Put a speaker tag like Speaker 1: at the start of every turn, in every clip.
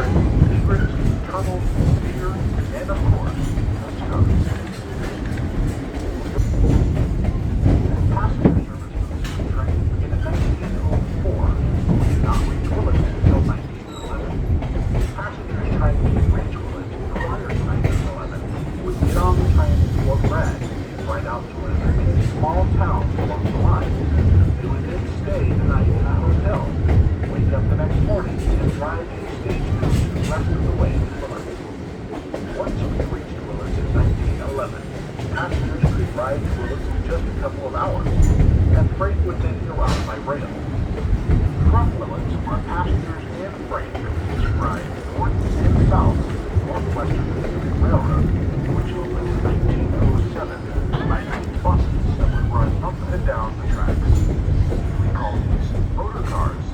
Speaker 1: featuring critters, turtles, deer, and of course, the skunk. Passenger service for the train began in 1904, but did not reach Willits until 1911. Passengers trying to reach Willits prior to 1911 would get on the train for Bragg and ride out to one of the many small towns along the line. They would then stay the night in a hotel, wake up the next morning, and drive a stagecoach the rest of the way to Willits. Once we reached Willits in 1911, passengers could ride to Willits in just a couple of hours, and freight would then go out by rail. From Willits, our passengers and freight could ride north and south to the Northwestern Pacific Railroad, which opened in 1907 by 8 buses that would run up and down the tracks. We called these motor cars,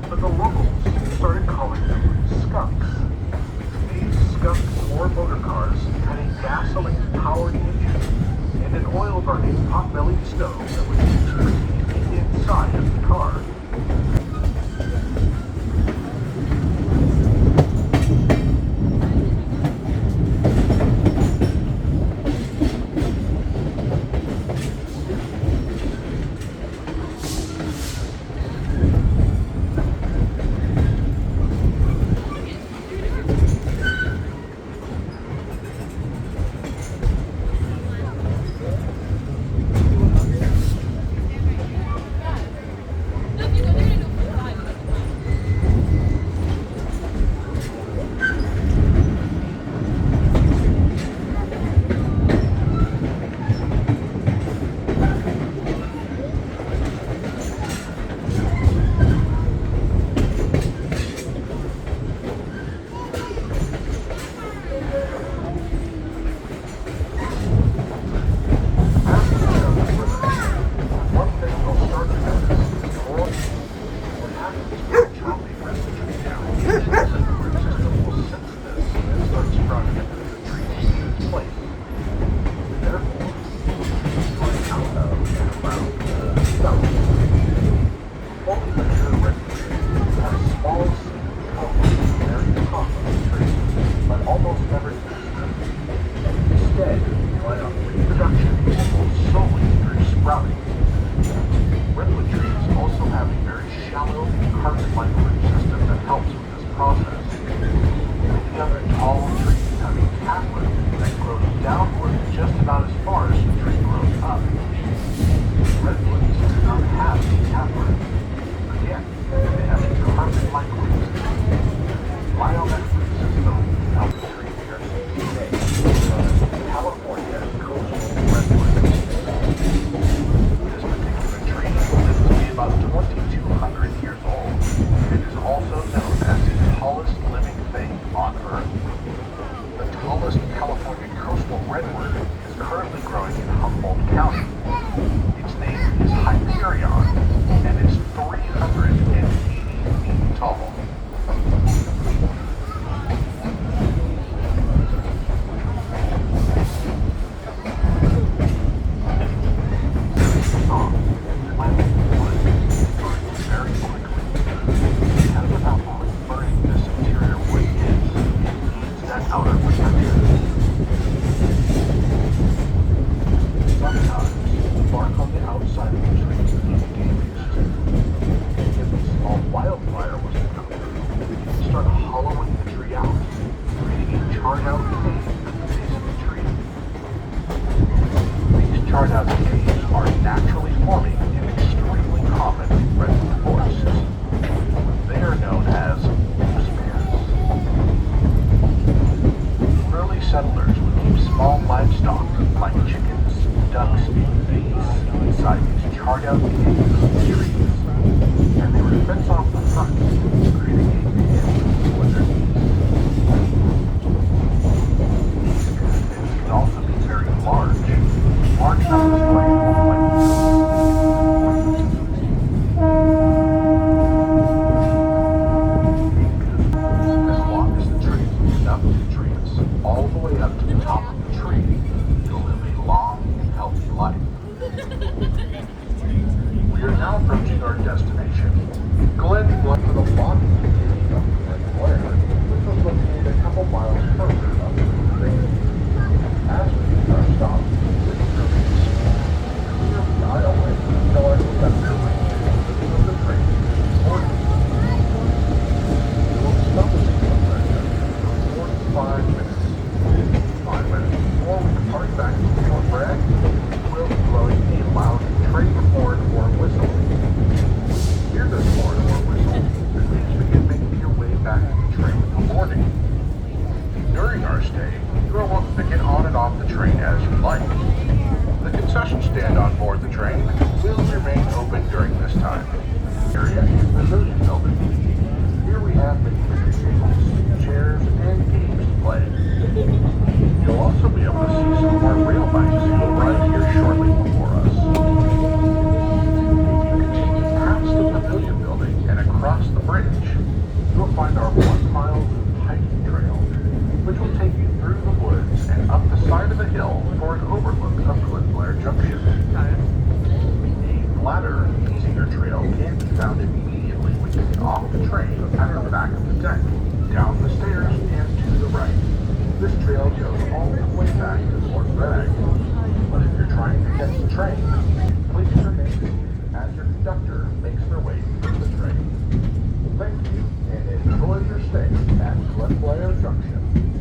Speaker 1: but the locals started calling them skunks. These skunks or motor cars had a gasoline-powered engine and an oil-burning pot-bellied stove that was used for heating the inside of the car.
Speaker 2: During our stay, you are welcome to get on and off the train as you like. The concession stand on board the train will remain open during this time. Area is the Pavilion Building. Here we have many picnic tables, chairs, and games to play. You'll also be able to see some of our rail bikes who arrived here shortly before us. If you continue past the Pavilion Building and across the bridge, you'll find our 1 mile hiking trail, which will take you through the woods and up the side of the hill for an overlook of Cliff Blair Junction. A flatter, easier trail can be found immediately when you get off the train at the back of the deck, down the stairs, and to the right. This trail goes all the way back to Fort Bragg. But if you're trying to catch the train, please remain seated as your conductor makes their way through the train. Thank you, and enjoy your stay at Cliff Blair Junction.